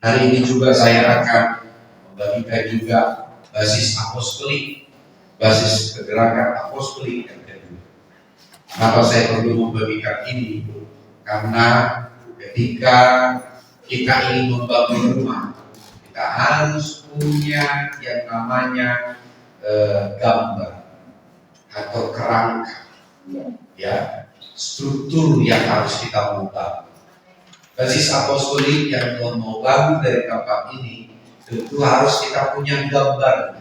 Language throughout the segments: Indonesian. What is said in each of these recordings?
Hari ini juga saya akan membagikan juga basis apostolik, basis kegerakan apostolik yang kedua. Kenapa saya perlu membagikan ini? Karena ketika kita ingin membangun rumah, kita harus punya yang namanya gambar atau kerangka, ya, struktur yang harus kita ubah. Basis apostolik yang Tuhan mau bangun dari tempat ini tentu harus kita punya gambar.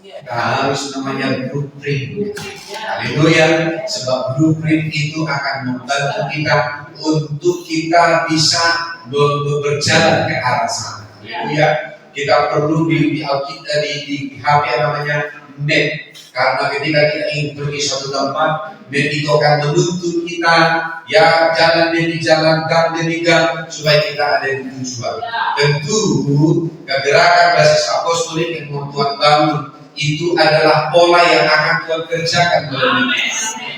Kita harus namanya blueprint. Haleluya. Sebab blueprint itu akan membantu kita untuk kita bisa berjalan ke arah sana. Haleluya. Kita perlu di HP namanya map. Karena ketika kita ingin pergi suatu tempat, map itu akan menuntun kita, ya, jalan demi jalan, gang demi gang, supaya kita ada di tujuan. Tentu kegerakan basis apostolik yang mau Tuhan bangun itu adalah pola yang akan Tuhan kerjakan melalui.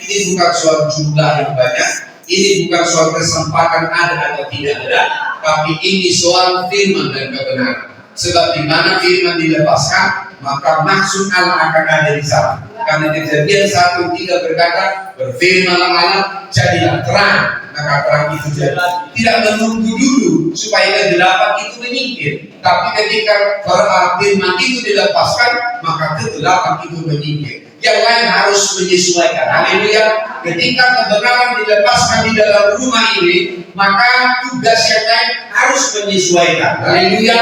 Ini bukan soal jumlah yang banyak, ini bukan soal kesempatan ada atau tidak ada, tapi ini soal firman dan kebenaran. Sebab di mana firman dilepaskan, maka maksud Allah akan ada di sana. Karena Kejadian 1:3 berkata, berfirmanlah Allah, jadilah terang, maka terang itu jadi. Tidak menunggu dulu supaya kegelapan itu menyingkir, tapi ketika firman itu dilepaskan, maka kegelapan itu menyingkir. Yang lain harus menyesuaikan. Haleluya. Ketika kebenaran dilepaskan di dalam rumah ini, maka tugas yang lain harus menyesuaikan. Haleluya.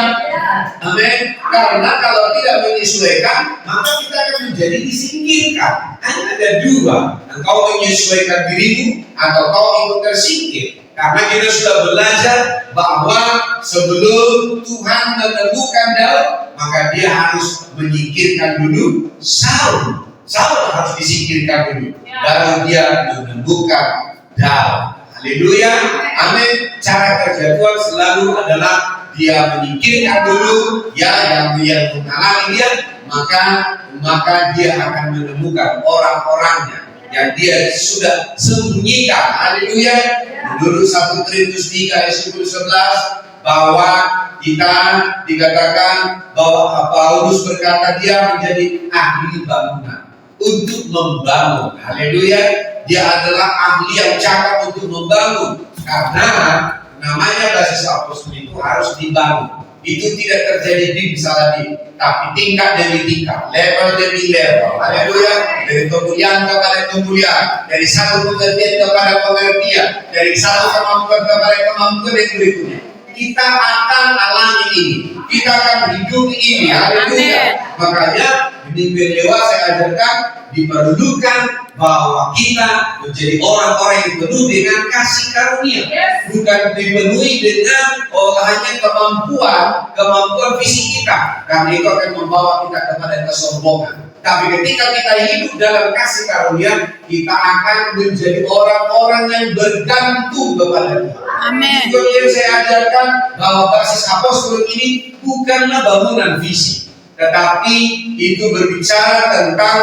Amin. Karena kalau tidak menyesuaikan, maka kita akan menjadi disingkirkan. Hanya ada dua, engkau menyesuaikan dirimu atau kau ikut tersingkir. Karena kita sudah belajar bahwa sebelum Tuhan menemukan Daud, maka dia harus menyingkirkan dulu Saul. Saul harus disingkirkan dulu, baru dia menemukan Daud. Haleluya. Amin. Cara kerja Tuhan selalu adalah dia menyingkirkan dulu, ya, yang menghalangi dia, maka dia akan menemukan orang-orangnya yang dia sudah sembunyikan. Haleluya. Menurut 1 Korintus 3 ayat 10-11 bahwa kita dikatakan bahwa Paulus berkata dia menjadi ahli bangunan untuk membangun. Haleluya. Dia adalah ahli yang cakap untuk membangun, karena namanya basis apostolik itu harus dibangun. Itu tidak terjadi di salah di, tapi tingkat demi tingkat, level demi level. Haleluya. Dari kemuliaan kepada kemuliaan, dari satu pengertian kepada pengertian, dari satu kemampuan kepada kemampuan yang berikutnya. Kita akan alami ini, kita akan hidup ini. Haleluya. Makanya di Belewa saya ajarkan diperlukan bahwa kita menjadi orang-orang yang penuh dengan kasih karunia, bukan dipenuhi dengan hanya kemampuan fisik kita, karena itu akan membawa kita kepada kesombongan. Tapi ketika kita hidup dalam kasih karunia, kita akan menjadi orang-orang yang bergantung kepada Tuhan. Amin. Itu yang saya ajarkan bahwa basis apostolik ini bukanlah bangunan fisik, tetapi itu berbicara tentang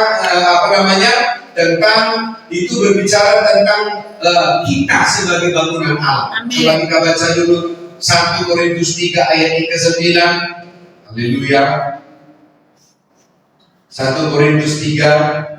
kita sebagai bangunan Allah. Coba kita baca dulu 1 Korintus 3 ayat yang ke-9. Haleluya. 1 Korintus 3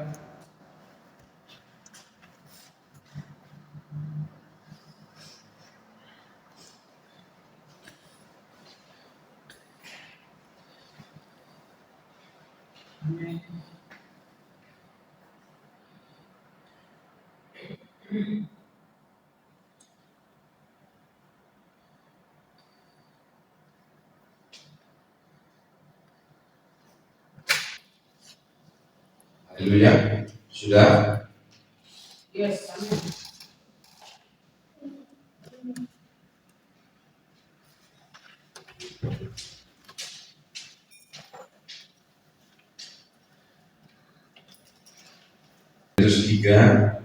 Haleluya. Sudah? Yes, amin. Korintus 3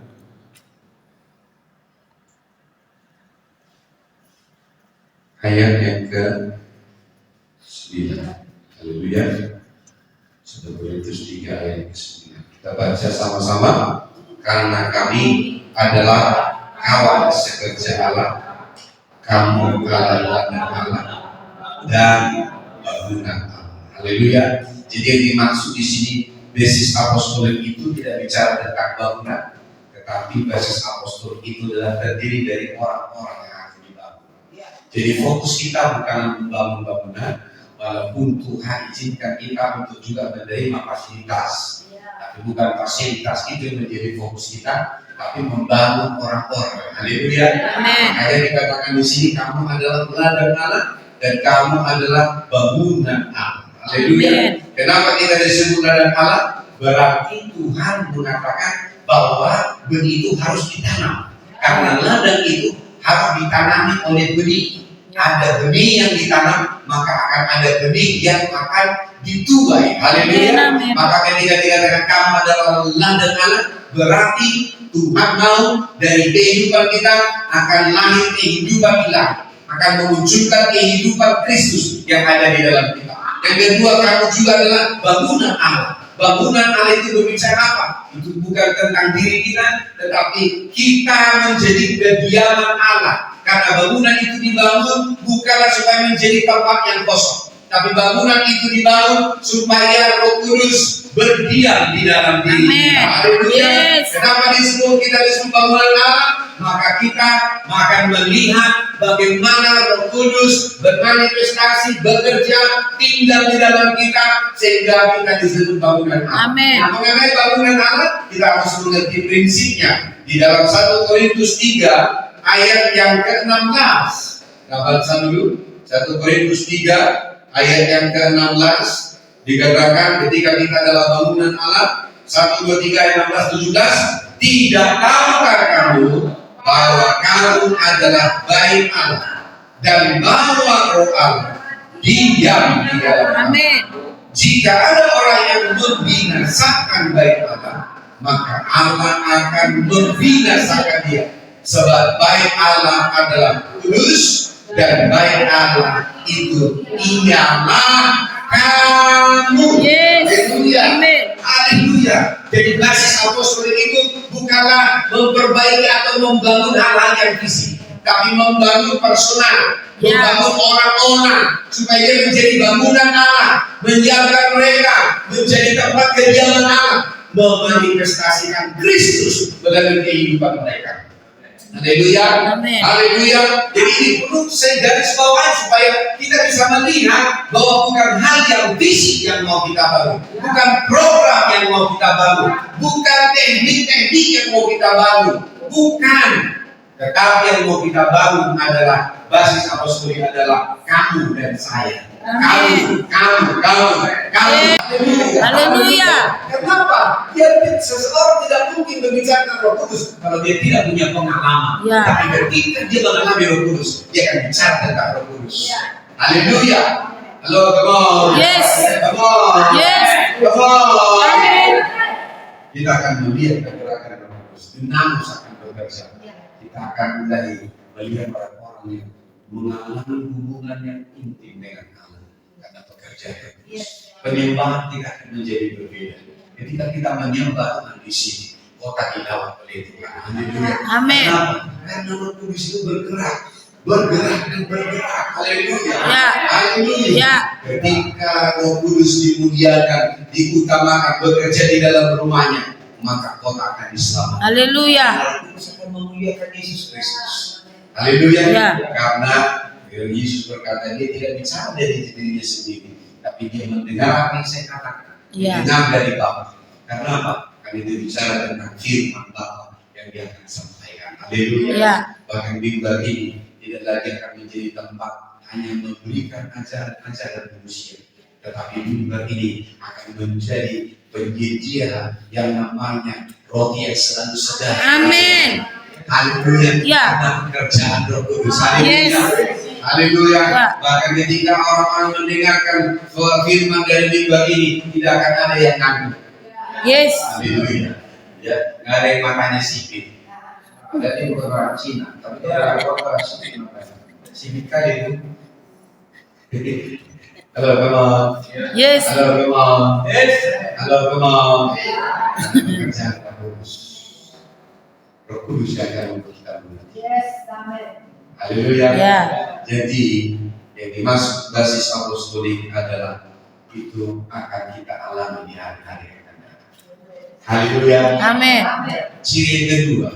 ayat yang ke-9. Haleluya. 1 Korintus 3 ayat ke-9. Kita baca sama-sama. Karena kami adalah kawan sekerja Allah, Kamu adalah Allah dan bangunan Allah. Haleluya. Jadi yang dimaksud di sini basis apostolik itu tidak bicara tentang bangunan, tetapi basis apostolik itu adalah terdiri dari orang-orang yang akan dibangun. Jadi fokus kita bukan membangun bangunan, walaupun Tuhan izinkan kita untuk juga menerima fasilitas, tapi bukan fasilitas itu yang menjadi fokus kita, tapi membangun orang-orang. Haleluya. Makanya dikatakan di sini kamu adalah ladang Allah dan kamu adalah bangunan Allah. Haleluya. Kenapa kita disebut ladang Allah? Berarti Tuhan mengatakan bahwa benih itu harus ditanam. Karena ladang itu harus ditanami oleh benih. Ada benih yang ditanam, maka akan ada benih yang akan dituai. Haleluya. Maka ketika dikatakan kamu adalah ladang Allah, berarti Tuhan mau dari kehidupan kita akan lahir kehidupan ilahi, akan memunculkan kehidupan Kristus yang ada di dalam kita. Yang kedua, kamu juga adalah bangunan Allah. Bangunan Allah itu berbicara apa? Itu bukan tentang diri kita, tetapi kita menjadi kediaman Allah. Karena bangunan itu dibangun bukanlah supaya menjadi tempat yang kosong, tapi bangunan itu dibangun supaya Roh Kudus berdiam di dalam diri kita. Haleluya. Kenapa disebut kita disebut bangunan Allah? Maka kita akan melihat bagaimana Roh Kudus bermanifestasi, bekerja, tinggal di dalam kita sehingga kita disebut bangunan Allah. Nah, mengenai bangunan Allah, kita harus mengerti prinsipnya. Di dalam 1 Korintus 3 ayat yang ke-16. Kita baca dulu. 1 Korintus 3 ayat yang ke-16 dikatakan ketika kita adalah bangunan Allah. 1, 2, 3 ayat 16, 17. Tidak tahukah kamu bahwa kamu adalah bait Allah dan bahwa Roh Allah diam di dalam kamu. Jika ada orang yang membinasakan bait Allah, maka Allah akan membinasakan dia. Sebab bait Allah adalah kudus dan bait Allah itu ialah kamu. Haleluya. Haleluya. Jadi basis apostolik itu bukanlah memperbaiki atau membangun hal-hal yang fisik, tapi membangun personal, membangun orang-orang supaya dia menjadi bangunan Allah, menjaga mereka menjadi tempat kediaman Allah, memanifestasikan Kristus melalui kehidupan mereka. Haleluya. Haleluya. Jadi ini perlu saya garis bawahi supaya kita bisa melihat bahwa bukan hal yang fisik yang mau kita bangun, bukan program yang mau kita bangun, bukan teknik-teknik yang mau kita bangun, bukan. Tetapi yang mau kita bangun adalah basis apostolik adalah kamu dan saya. Kamu. Haleluya. Kenapa? Seseorang tidak mungkin berbicara tentang Roh Kudus kalau dia tidak punya pengalaman. Tapi ketika dia mengalami Roh Kudus, dia akan bicara tentang Roh Kudus. Haleluya. Halo, come on. Yes. Come on. Yes. Come on. Amin. Kita akan melihat pergerakan Roh Kudus. Dinamus akan bekerja. Kita akan mulai melihat orang-orang yang mengalami hubungan yang intim dengan Allah karena pekerjaan Kudus. Penyembahan kita akan menjadi berbeda. Ketika kita menyembah Tuhan di sini, kota dilawan oleh Tuhan. Haleluya. Amin. Karena Roh Kudus itu bergerak dan bergerak. Haleluya. Ya. Ketika Roh Kudus dimuliakan, diutamakan, bekerja di dalam rumahnya, maka kota akan diselamatkan. Haleluya. Roh Kudus akan memuliakan Yesus Kristus. Haleluya. Karena Yesus berkata dia tidak bicara dari dirinya sendiri, tapi dia mendengar apa yang saya katakan. Dengar dari Bapa. Karena apa? Karena dia bicara tentang firman Bapa yang dia akan sampaikan. Haleluya. Bahkan mimbar ini tidak lagi akan menjadi tempat hanya memberikan ajaran-ajaran manusia, tetapi mimbar ini akan menjadi penyedia yang namanya roti yang selalu segar. Amin. Haleluya. Karena pekerjaan Roh Kudus. Haleluya. Haleluya. Bahkan ketika orang-orang mendengarkan firman dari mimbar ini, tidak akan ada yang nganggur. Yes. Haleluya. Ya, nggak ada yang matanya sipit. Jadi bukan orang Cina, tapi ada orang sipit matanya. Sipit kali itu. Halo, come on. Yes. Halo, come on. Yes. Halo, come on. Pekerjaan Roh Kudus. Roh Kudus yang akan untuk kita. Yes, amen. Haleluya. Ya. Jadi yang dimaksud basis apostolik adalah itu akan kita alami di hari-hari yang akan datang. Haleluya. Amin. Ciri yang kedua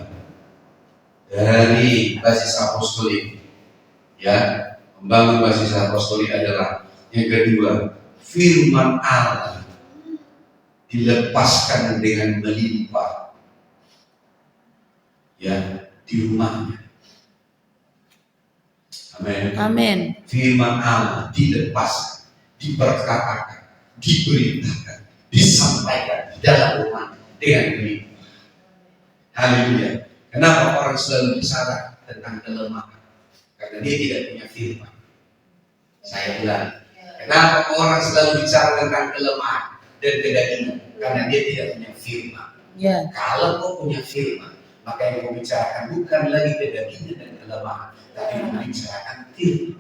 dari basis apostolik, ya, membangun basis apostolik adalah yang kedua, firman Allah dilepaskan dengan melimpah, ya, di rumahnya. Amin. Amin. Firman Allah dilepaskan, diperkatakan, diberitakan, disampaikan di dalam rumah dengan melimpah. Haleluya. Kenapa orang selalu bicara tentang kelemahan? Karena dia tidak punya firman. Saya bilang, kenapa orang selalu bicara tentang kelemahan dan kedagingan? Karena dia tidak punya firman. Ya. Kalau kau punya firman, maka yang kau bicarakan bukan lagi kedagingan dan kelemahan, tapi membicarakan firman.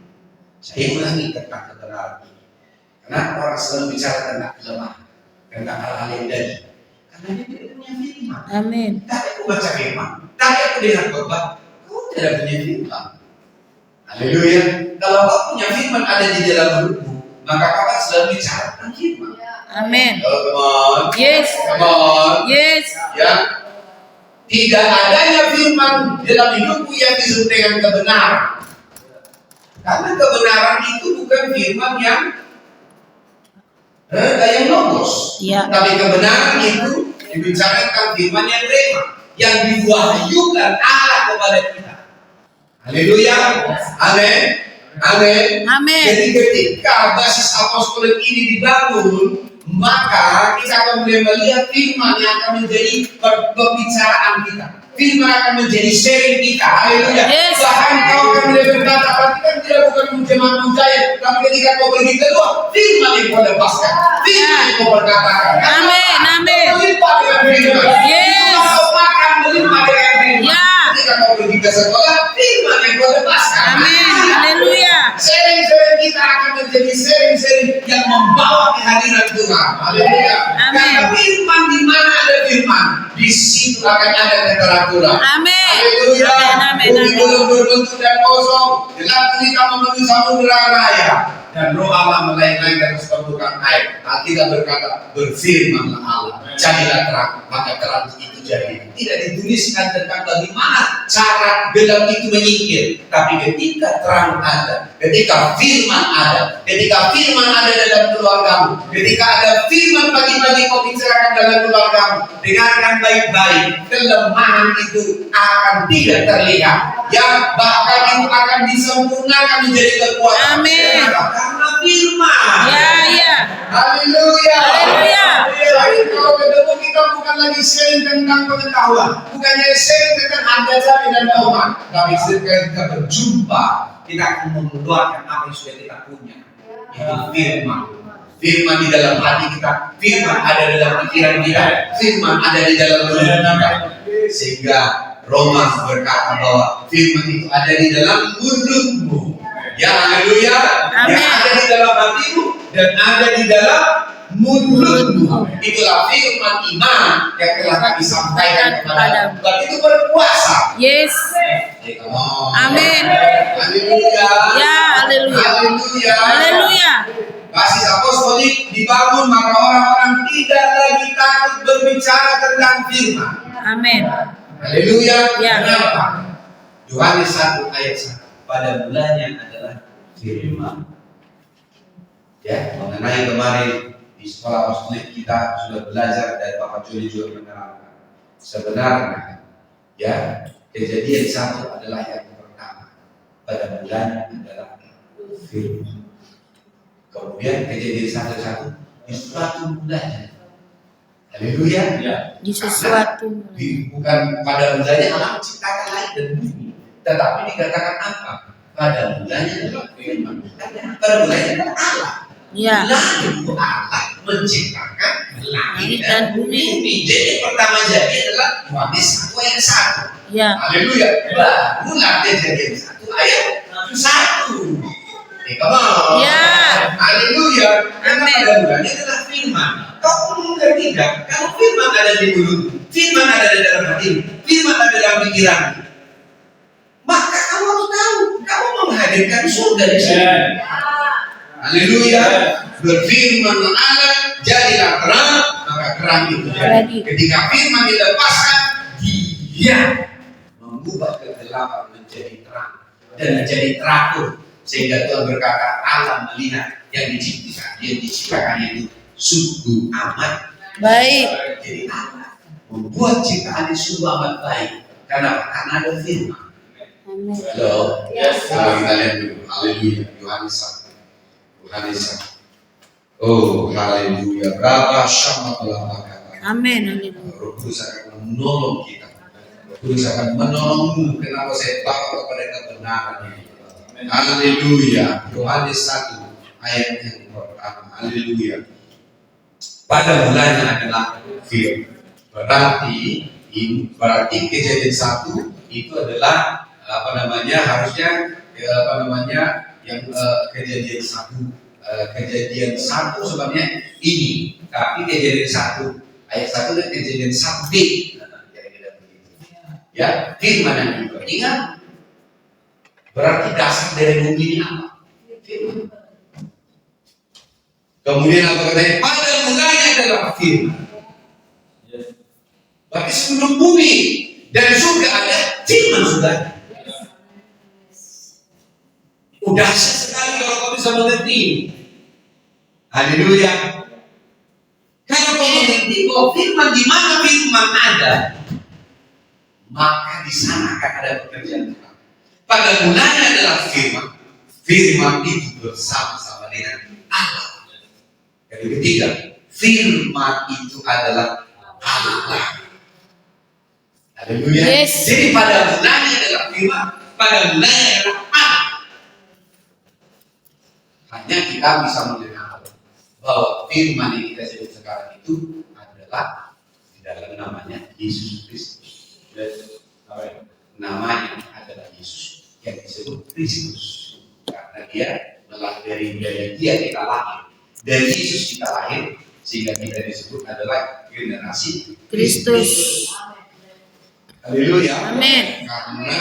Saya ulangi tentang kebenaran ini. Kenapa orang selalu bicara tentang kelemahan, tentang hal-hal yang daging? Karena dia tidak punya firman. Amin. Tapi aku baca firman, tapi aku dengar khotbah, kau tidak punya firman. Haleluya. Kalau kau punya firman ada di dalam hidupmu, maka kau akan selalu bicara tentang firman. Amin. Oh, come on. Yes. Come on. Yes. Ya. Tidak adanya firman dalam hidupmu yang disebut dengan kebenaran. Karena kebenaran itu bukan firman yang logos. Ya. Tapi kebenaran itu dibicarakan firman yang rema, yang diwahyukan Allah kepada kita. Haleluya. Amin. Amin. Amin. Jadi ketika basis apostolik ini dibangun, maka kita akan mulai melihat firman yang akan menjadi pembicaraan kita. Firman akan menjadi sharing kita. Haleluya. Yes. Bahkan kau akan mulai berkata, tapi kan dia bukan menjemah menjahit. Tapi ketika kau pergi keluar, firman yang kau lepaskan, firman yang kau berkatakan. Amin. Amin. Melimpah dengan firman. Yes. Kau makan melimpah dengan firman. Ya. Ketika kau pergi ke sekolah, firman yang kau lepaskan. Amin. Haleluya. Sharing-sharing kita akan menjadi sharing-sharing yang membawa kehadiran Tuhan. Haleluya. Amin. Karena firman, di mana ada firman, di situ akan ada keteraturan. Amin. Haleluya. Amin. Bumi belum berbentuk dan kosong, gelap gulita memenuhi samudera raya, dan roh Allah melayang-layang di atas permukaan air. Alkitab berkata, berfirmanlah Allah, jadilah terang, maka terang itu jadi. Tidak dituliskan tentang bagaimana cara gelap itu menyingkir, tapi ketika terang ada, ketika firman ada, ketika firman ada dalam keluargamu, ketika ada firman pagi-pagi kau bicarakan dalam keluargamu, dengarkan baik-baik, kelemahan itu akan tidak terlihat, ya, bahkan itu akan disempurnakan menjadi kekuatan. Amin. Karena firman. Ya, ya. Haleluya. Haleluya. Jadi kalau ketemu kita bukan lagi sharing tentang pengetahuan, bukannya sharing tentang harga jari dan taubat, tapi ketika kita berjumpa, kita akan mengeluarkan apa yang sudah kita punya. Itu firman. Firman di dalam hati kita, firman ada dalam pikiran kita, firman ada di dalam mulut kita. Sehingga Roma berkata bahwa firman itu ada di dalam mulutmu. Ya, haleluya. Amin. Yang ada di dalam hatimu dan ada di dalam mulutmu. Itulah firman iman yang telah kami sampaikan kepadamu. Sebab itu berkuasa. Yes. Amin. Amin. Haleluya. Ya, haleluya. Haleluya. Haleluya. Basis apostolik dibangun, maka orang-orang tidak lagi takut berbicara tentang firman. Amin. Haleluya. Ya. Kenapa? Yohanes 1 ayat 1. Pada mulanya adalah firman. Ya, mengenai kemarin di sekolah apostolik kita sudah belajar dari Bapak Juli juga menerangkan. Sebenarnya, ya, kejadian 1 adalah yang pertama. Pada mulanya adalah firman. Kemudian kejadian 1 di suatu mulanya. Haleluya. Ya. Di sesuatu. Bukan pada mulanya Allah menciptakan langit dan bumi, tetapi dikatakan apa? Pada mulanya adalah firman. Pada mulanya adalah Allah. Ya. Lalu Allah menciptakan langit dan bumi. Jadi pertama jadi adalah Yohanes 1 ayat 1. Ya. Haleluya. Barulah kejadian 1 ayat 1. Come on. Ya. Haleluya. Karena Amin. pada mulanya adalah firman. Kau mungkin tidak. Kalau firman ada di mulut, firman ada di dalam hati, firman ada dalam pikiran, maka kamu harus tahu menghadirkan surga di sini. Haleluya. Berfirman Allah, jadilah terang, maka terang itu jadi. Ketika firman dilepaskan, dia mengubah kegelapan menjadi terang dan menjadi teratur, sehingga Tuhan berkata, Allah melihat yang diciptakan itu sungguh amat Baik. Jadi Allah membuat ciptaan itu sungguh amat baik. Karena ada firman. Amin. Halo. Kalau kita lihat dulu, haleluya. Yohanes 1. Yohanes 1. Oh, haleluya. Berapa syama telah kata. Amin. Haleluya. Roh Kudus akan menolong kita. Roh Kudus akan menolongmu. Kenapa saya bawa kepada kebenaran ini? Haleluya. Yohanes 1 ayat yang pertama. Haleluya. Pada mulanya adalah firman. Berarti kejadian 1 itu adalah harusnya yang kejadian 1 sebenarnya ini, tapi kejadian 1 ayat 1 dan kejadian 1b kira-kira begitu. Ya, firman yang juga ingat berarti dasar dari bumi ini apa? Firman. Kemudian apa katanya? Pada mulanya adalah firman. Berarti sebelum bumi dan surga ada firman sudah. Udah sekali kalau kau bisa mengerti ini. Haleluya. Kalau kau mengerti bahwa firman, di mana firman ada, maka di sana akan ada pekerjaan Tuhan. Pada mulanya adalah firman. Firman itu bersama-sama dengan Allah. Yang ketiga, firman itu adalah Allah. Haleluya. Yes. Jadi pada mulanya adalah firman, pada mulanya adalah Allah. Hanya kita bisa mendengar bahwa firman yang kita sebut sekarang itu adalah di dalam namanya Yesus Kristus. Namanya adalah Yesus yang disebut Kristus karena dia dari dia kita lahir. Dari Yesus kita lahir sehingga kita disebut adalah generasi Kristus. Haleluya. Amin. Karena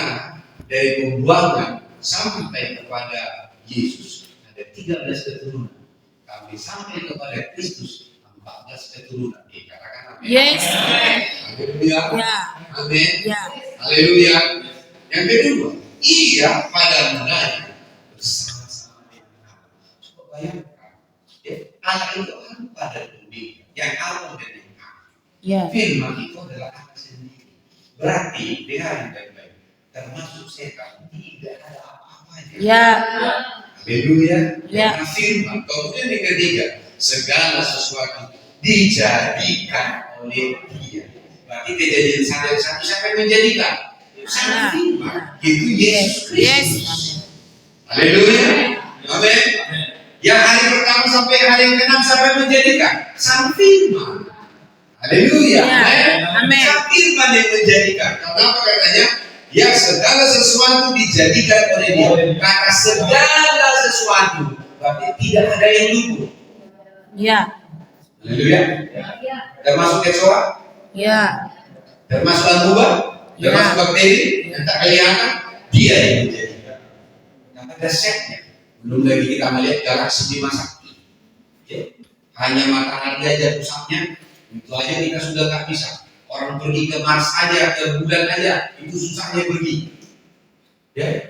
dari pembuangan sampai kepada Yesus ada 13 keturunan. Tapi sampai kepada Kristus 14 keturunan. Dikatakan amin. Yes. Haleluya. Ya. Amin. Ya. Haleluya. Yang kedua, ia pada mulanya bersama-sama dengan Allah. Coba bayangkan, ya, Allah itu kan pada bumi yang awal dan yang akhir. Ya. Firman itu adalah Allah sendiri. Berarti dengan baik-baik, termasuk setan tidak ada apa-apanya. Ya. Haleluya. Ya. Karena firman. Kemudian yang ketiga, segala sesuatu dijadikan oleh Dia. Berarti kejadian 1 siapa yang menjadikan? Sang firman. Itu Yesus Kristus. Yes. Haleluya. Amin. Yang hari pertama sampai hari yang ke-6 siapa yang menjadikan? Sang firman. Haleluya. Amin. Sang firman yang menjadikan. Kenapa katanya? Ya, segala sesuatu dijadikan oleh Dia. Kata segala sesuatu berarti tidak ada yang luput. Ya. Haleluya. Termasuk kecoa, Ya. termasuk amuba, termasuk bakteri yang tak kelihatan, Dia yang menjadikan. Nah, ada setnya. Belum lagi kita melihat galaksi Bima Sakti. Ya. Hanya matahari aja pusatnya, itu aja kita sudah tak bisa. Orang pergi ke Mars aja, ke bulan aja, itu susahnya pergi. Ya,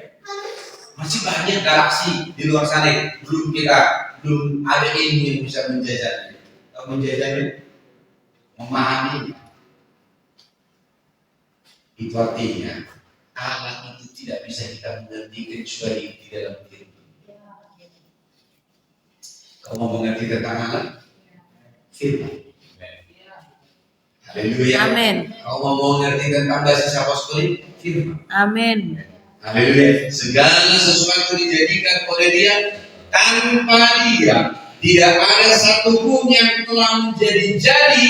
masih banyak galaksi di luar sana, belum ada ilmu yang bisa menjajahnya, memahami. Itu artinya Allah itu tidak bisa kita mengerti kecuali di dalam firman. Kau mau mengerti tentang Allah? Firman. Haleluya. Amin. Kau mau mengerti tentang basis apostolik? Firman. Amin. Haleluya. Segala sesuatu dijadikan oleh Dia, tanpa Dia tidak ada satupun yang telah menjadi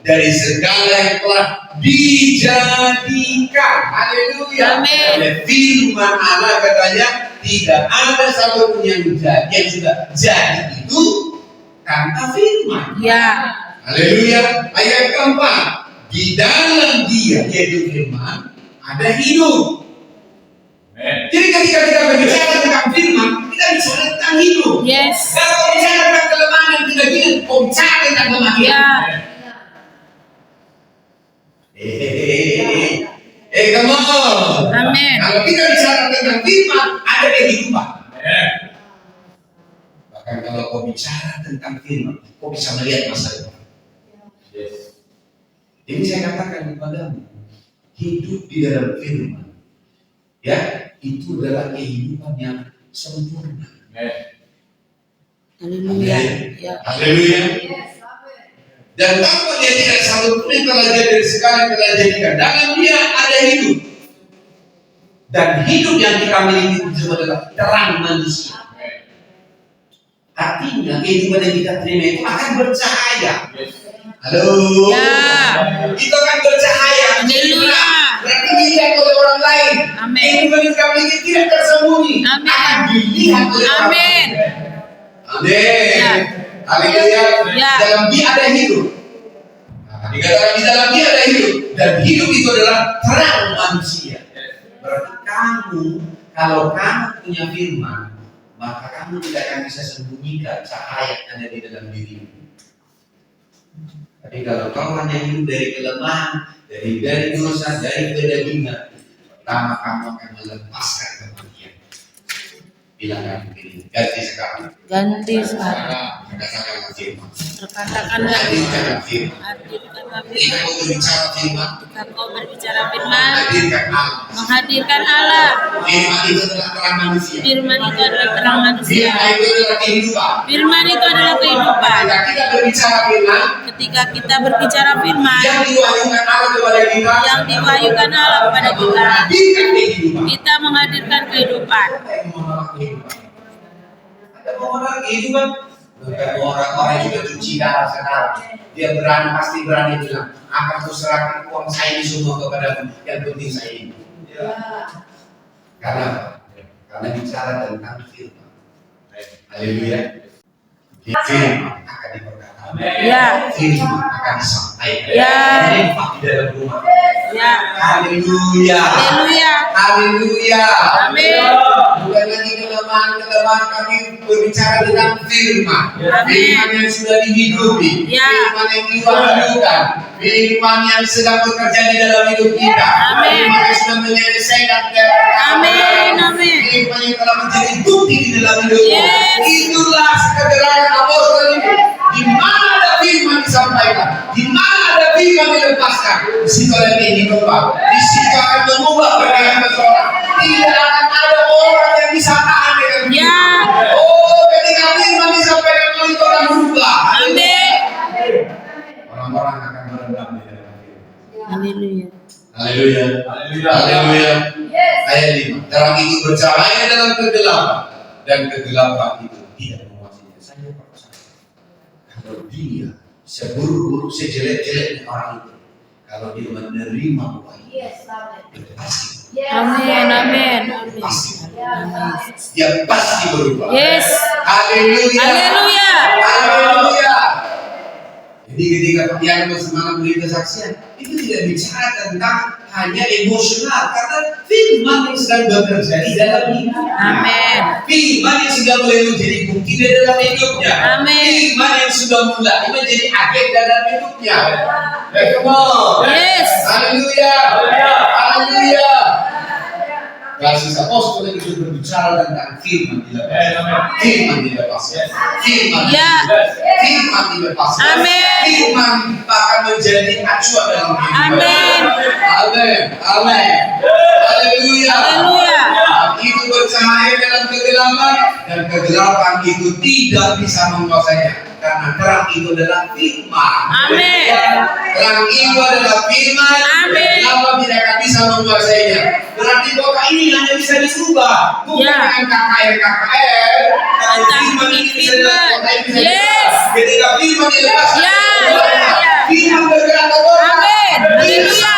dari segala yang telah dijadikan. Haleluya. Amin. Firman Allah katanya tidak ada satupun yang sudah jadi itu tanpa firman. Ya. Haleluya. Ayat keempat, di dalam Dia yaitu firman ada hidup. Jadi ketika kita berbicara tentang ada kehidupan. Bahkan kalau kau bicara tentang firman, kau bisa melihat masa depan. Ini saya katakan kepadamu, hidup di dalam firman, ya, itu adalah kehidupan yang sempurna. Haleluya. Ya. Haleluya. Dan tanpa dia tidak satu pun yang telah jadi sekali telah jadikan, dalam dia ada hidup. Dan hidup yang kita miliki itu adalah terang manusia. Artinya kehidupan yang kita terima itu akan bercahaya. Halo. Ya. Itu akan bercahaya. Haleluya. Berarti dilihat oleh orang lain. Amin. Kehidupan yang kita miliki tidak tersembunyi. Amin. Akan dilihat oleh orang lain. Amin. Amin. Ya. Haleluya. Ya. Dalam dia ada hidup. Nah, dikatakan di dalam dia ada hidup. Dan hidup itu adalah terang manusia. Berarti kamu, kalau kamu punya firman, maka kamu tidak akan bisa sembunyikan cahaya yang ada di dalam dirimu. Tapi kalau kau hanya hidup dari kelemahan, dari dosa, dari kedagingan, pertama kamu akan melepaskan kematian. Bilang kamu begini, ganti sekarang. Ganti sekarang. Katakanlah firman. Berkatakanlah Hadirkan firman. hadirkanlah Jika firman. kau berbicara firman, Jika kau berbicara firman, hadirkan Allah. menghadirkan Allah. Firman itu adalah terang manusia. Firman itu adalah terang manusia. Firman itu adalah kehidupan. Firman itu adalah kehidupan. Ketika kita berbicara firman, Ketika kita berbicara firman yang diwahyukan Allah kepada kita, yang diwahyukan Allah kepada kita, hadirkan kehidupan. kita menghadirkan kehidupan. Ada yang menolak kehidupan. Ada yang menolak kehidupan. Bukan orang-orang yang sudah cuci darah sekarang. Dia pasti berani bilang, akan kuserahkan uang saya ini semua kepadamu. Yang penting saya ini. Karena bicara tentang firman. Haleluya. Firman akan diperkatakan. Ya. Firman akan disampaikan. Ya. Melimpah di dalam rumah. Ya. Haleluya. Haleluya. Haleluya. Amin. Bukan lagi kelemahan kami berbicara tentang firman. Firman yang sudah dihidupi. Ya. Firman yang diwahyukan. Firman yang sedang bekerja di dalam hidup kita. Amin. Firman yang sudah menyelesaikan Amin. Amin. Firman yang telah menjadi bukti di dalam hidup. Yes. Itulah keterangan apostol ini. Di mana ada firman disampaikan, di mana ada firman dilepaskan, di situ ada kehidupan. Di situ akan mengubah pikiran seseorang. Tidak akan ada orang yang bisa tahan dengan firman. Ya. Oh, ketika firman disampaikan itu akan berubah. Amin. Orang-orang akan merendam di dalam firman. Haleluya. Haleluya. Haleluya. Ayat 5. Terang itu bercahaya dalam kegelapan, dan kegelapan itu tidak menguasainya. Saya percaya kalau dia seburuk-buruk sejelek-jeleknya orang itu, kalau dia menerima wahyu, itu pasti. Amin. Amin. Pasti. Amin. Dia pasti berubah. Yes. Haleluya. Haleluya. Haleluya. Jadi ketika yang semalam beri kesaksian, itu tidak bicara tentang hanya emosional, karena firman yang sedang bekerja di dalam hidupnya. Amin. Firman yang sudah mulai menjadi bukti di dalam hidupnya. Amin. Firman yang sudah mulai menjadi agenda dalam hidupnya. Come on. Yes. Haleluya. Haleluya. Kasih apostol itu berbicara tentang firman dilepaskan. Firman dilepaskan. Firman Ya. Firman dilepaskan. Amin. Firman akan menjadi acuan dalam kehidupan. Amin. Amin. Amin. Haleluya. Haleluya. Itu bercahaya dalam kegelapan, dan kegelapan itu tidak bisa menguasainya. Karena terang itu adalah firman. Amin. Terang itu adalah firman. Amin. Kegelapan tidak akan bisa menguasainya. Berarti kota ini hanya bisa diubah, bukan Ya. dengan KKR. Kalau Tentang firman ini bisa firman. kota ini bisa Yes. diubah. Ketika firman dilepaskan, Ya, ya. firman bergerak ke kota. Amin. Haleluya.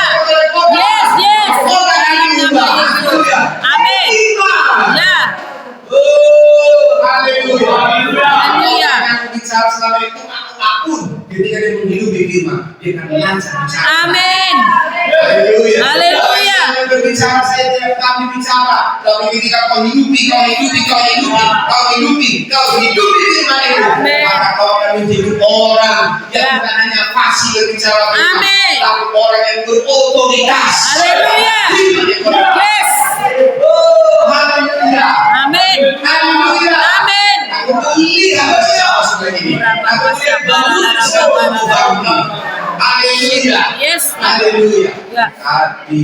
Yes, yes. Kota ini diubah. Haleluya. Amin. Firman. Ya. Oh, haleluya. Haleluya. Yang bicara selama itu apapun, ketika dia menghidupi firman, dia akan lancar bicara. Amin. Haleluya. Haleluya. Saya berbicara, saya tidak kami bicara, tapi ketika kau hidupi firman itu, Amin. maka kau akan menjadi orang yang Ya. bukan hanya fasih berbicara firman, Amin. tapi orang yang berotoritas. Haleluya. Firman yang berotoritas. Yes. Oh, haleluya. Haleluya. Yes. Haleluya. Ya. Tapi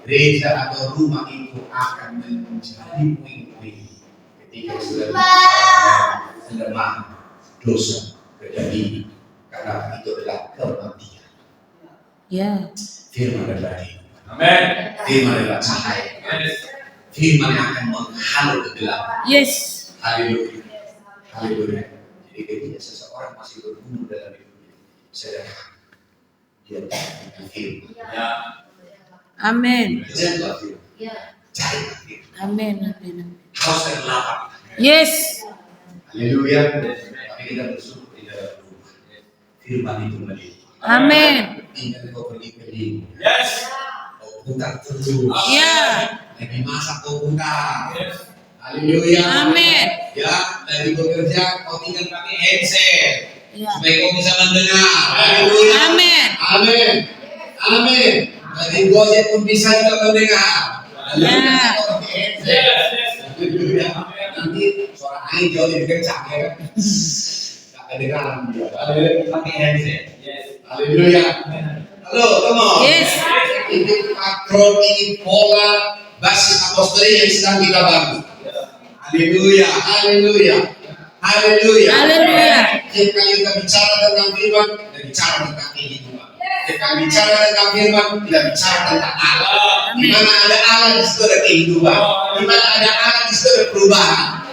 gereja atau rumah itu akan menjadi puing-puing ketika kelemahan dosa terjadi, karena itu adalah kematian. Ya. Firman adalah hidup. Amen. Firman adalah cahaya. Firman yang akan menghalau kegelapan. Yes. Haleluya. Haleluya. Jadi ketika seseorang masih bergumul dalam hidupnya, sedangkan dia tidak firman. Ya. Amin. Janganlah firman. Carilah firman. Amin. Amin. Haus dan lapar. Yes. Haleluya. Tapi kita bersyukur di dalam rumah. Firman itu mendidik. Amin. Tinggal kau pergi ke lini. Yes. Kau putar terus. Ya. Lagi masak kau putar. Yes. Haleluya. Amin. Ya, lagi bekerja kau tinggal pakai headset. Ya. Supaya kau bisa mendengar. Haleluya. Amin. Amin. Amin. Lagi gojek pun bisa juga mendengar. Haleluya. Ya. Kau pakai headset. Yes. Haleluya. Nanti suara angin jauh lebih kencang ya kan. Tak kedengaran dia. Haleluya. Pakai headset. Yes. Haleluya. Halo, come on. Yes. Ini patron, ini pola basis apostolik yang sedang kita bangun. Haleluya, haleluya, haleluya. Haleluya. Jika kita bicara tentang firman, kita bicara tentang kehidupan. Jika bicara tentang firman, kita bicara tentang Allah. Di mana ada Allah di situ ada kehidupan. Di mana ada Allah di situ ada perubahan.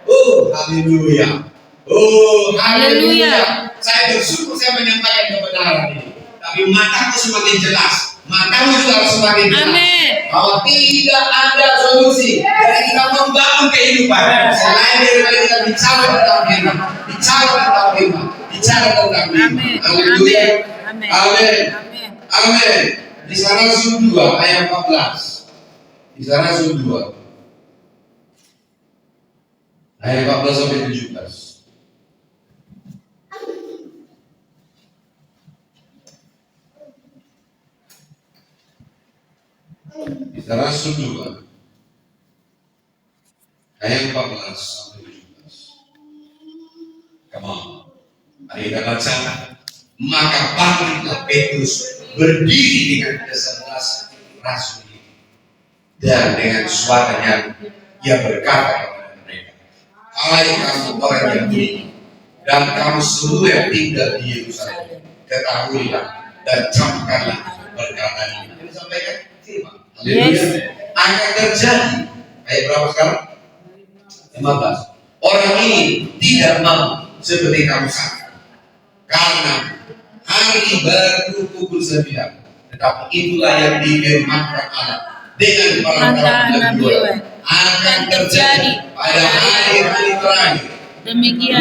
Oh, haleluya. Oh, haleluya. Saya bersyukur saya menyampaikan kebenaran ini. Tapi mataku semakin jelas, matamu juga harus semakin jelas. Amin. Bahwa tidak ada solusi dari kita membangun kehidupan selain daripada kita bicara tentang firman, bicara tentang firman, bicara tentang firman. Amin. Haleluya. Amin. Amin. Amin. Amin. Di sana Rasul 2 ayat 14. Di sana Rasul 2 ayat 14 sampai 17. Kisah Rasul 2 ayat 14 sampai 17. Come on. Mari kita baca. Maka bangkitlah Petrus berdiri dengan ke-11 rasul itu, dan dengan suaranya ia berkata kepada mereka, hai kamu orang Yahudi dan kamu semua yang tinggal di Yerusalem, ketahuilah dan camkanlah perkataan ini. Ini sampaikan firman. Yes. Akan terjadi. Ayat berapa sekarang? 15. Orang ini tidak mau seperti kamu sangka, karena hari baru pukul 9. Tetapi itulah yang difirmankan Allah dengan para nabi akan terjadi pada hari-hari terakhir. Demikian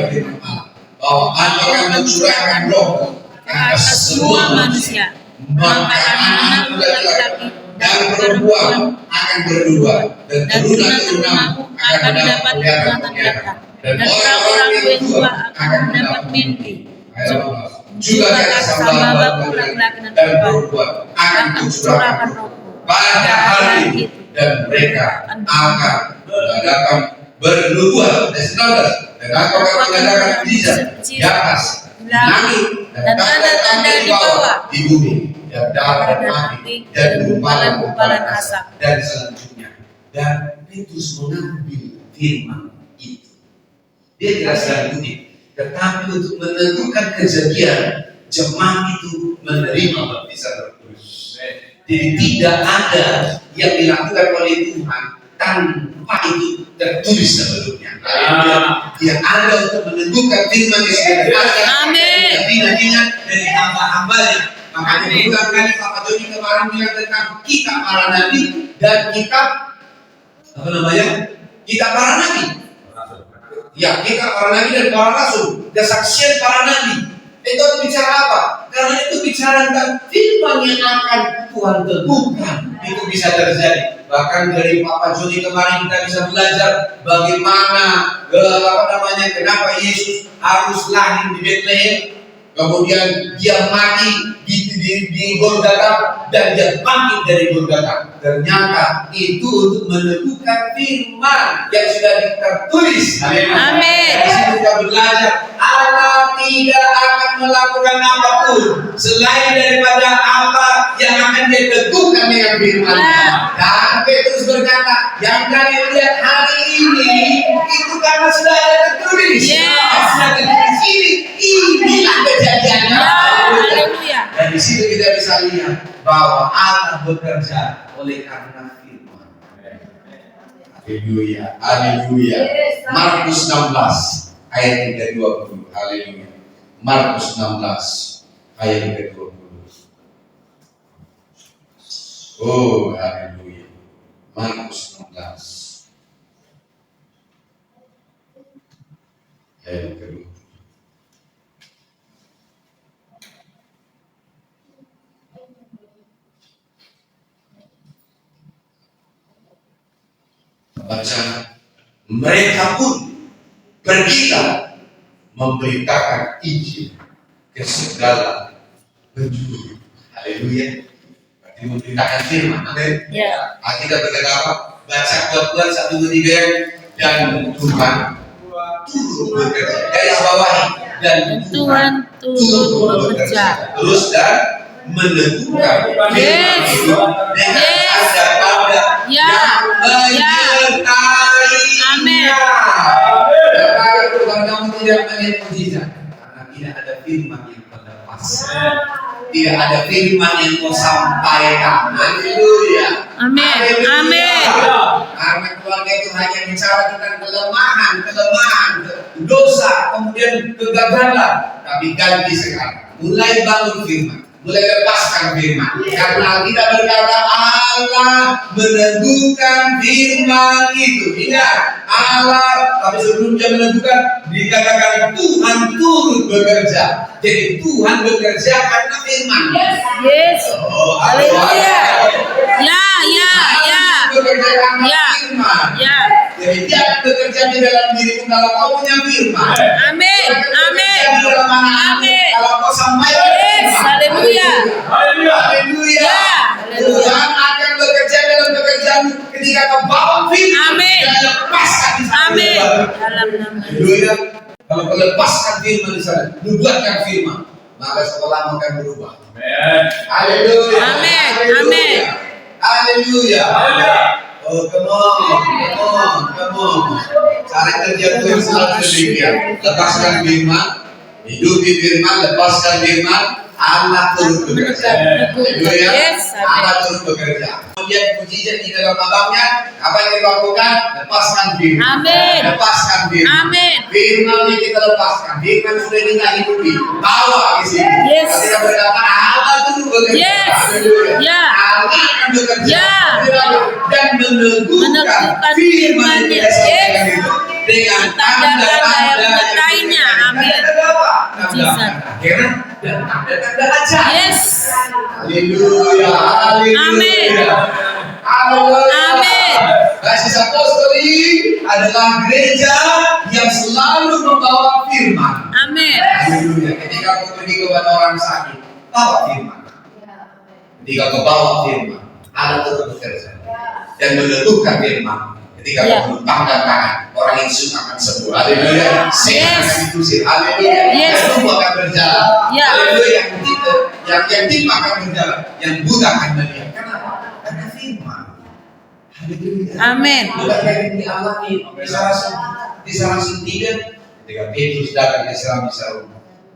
firman Allah, bahwa Allah akan mencurahkan roh ke atas semua manusia. Maka anak-anak laki-laki dan perempuan akan berdua, dan turunan-turunanmu akan mendapat penglihatan, dan orang-orang yang tua akan mendapat mimpi. Juga sama bapak laki-laki dan perempuan akan kucurahkan pada hari itu, dan mereka akan mengadakan bernubuat. Dan aku akan mengadakan mujizat di atas langit dan tanda-tanda di bawah di bumi, dan darah dan api dan gumpalan-gumpalan asap dan selanjutnya. Dan Petrus mengambil firman itu. Dia tidak sedang kutip, tetapi untuk menentukan kejadian jemaat itu menerima baptisan Roh Kudus. Jadi tidak ada yang dilakukan oleh Tuhan tanpa itu tertulis sebelumnya. Yang ada untuk menentukan firman yang sudah ada. Amin. Ingat dari hamba-hambanya. Makanya berulang kali Pak Joni kemarin bilang tentang kitab para nabi dan kitab apa namanya? Kitab para nabi. Ya, kitab para nabi dan para rasul, kesaksian para nabi. Itu bicara apa? Karena itu bicara tentang firman yang akan Tuhan teguhkan. Itu bisa terjadi. Bahkan dari Papa Joni kemarin kita bisa belajar bagaimana kenapa Yesus harus lahir di Bethlehem. kemudian dia mati di Golgota dan dia bangkit dari Golgota. Ternyata itu untuk meneguhkan firman yang sudah tertulis. Amin. Di sini kita belajar Allah tidak akan melakukan apapun selain daripada apa yang akan dia teguhkan dengan firman. Dan Petrus berkata, yang kami lihat hari ini itu karena sudah ada tertulis. Sudah tertulis inilah kejadiannya. Haleluya. Dan di situ kita bisa lihat bahwa Allah bekerja oleh karena firman. Haleluya, haleluya. Markus 16 ayat yang ke-20. Haleluya. Markus 16 ayat yang ke-20. Oh, haleluya. Markus 16 ayat yang ke-20. Baca, mereka pun pergilah memberitakan Injil ke segala penjuru. Haleluya. Berarti memberitakan firman. Amin. Ya. Kita berkata apa? Baca kuat-kuat 1, 2, 3 dan Tuhan turut bekerja. Garis bawahi dan Tuhan turut bekerja. Terus dan menentukan firman itu dengan tanda-tanda yang menyertainya. Amin. Kalau kamu tidak melihat mujizat, karena tidak ada firman yang terlepas, tidak ada firman yang mau sampaikan. Haleluya. Amin. Amin. Karena keluarga itu hanya bicara tentang kelemahan, dosa, kemudian kegagalan. Tapi ganti sekarang, mulai bangun firman, mulai lepaskan firman. Karena kita berkata Allah meneguhkan firman itu. Ingat, Allah, tapi sebelum dia menentukan, dikatakan Tuhan turut bekerja. Jadi Tuhan bekerja karena firman. Yes. Oh, Haleluya. Ya. Bekerja karena firman. Ya. Jadi dia akan bekerja di dalam dirimu kalau kau punya firman. Amin. Amin. Amin. Kalau kau sampaikan Yes. Haleluya. Haleluya. Tuhan akan bekerja dalam pekerjaan ketika kau bawa firman. Amin. Dan lepaskan di sana. Amin. Dalam nama Haleluya. Kalau kau lepaskan firman di sana, nubuatkan firman, maka sekolah akan berubah. Haleluya. Amin. Amin. Haleluya. Oh, come on. Cara kerja Tuhan selalu demikian. Lepaskan firman, hidupi firman, lepaskan firman, Allah turut bekerja. Haleluya. Allah turut bekerja. Kemudian mujizat di dalam abangnya, apa yang dilakukan? Lepaskan firman. Amin. Lepaskan firman. Amin. Firman yang kita lepaskan, firman sudah kita hidupi, bawa ke sini. Yes. Kita berkata Allah turut bekerja. Yes. Haleluya. Ya. Allah akan bekerja. Ya. Dan meneguhkan firman yang kita sampaikan itu dengan tanda-tanda yang menyertainya. Amin. Tanda-tanda akhirat dan tanda-tanda ajaib. Yes. Haleluya. Amin. Haleluya. Amin. Basis Apostolik adalah gereja yang selalu membawa firman. Amin. Haleluya. Ketika kau pergi kepada orang sakit, bawa firman. Ketika kau bawa firman, Allah turut bekerja dan meneguhkan firman. Ketika kau menumpangkan tangan, orang yang susah akan sembuh. Haleluya. Sehat akan diusir. Haleluya. Yes. Yang lumpuh akan berjalan. Ya. Haleluya. Yang tim akan berjalan. Yang buta akan melihat. Kenapa? Karena firman. Haleluya. Amin. Bukan yang dialami di salah satu tiga. Ketika Petrus datang ke Islam,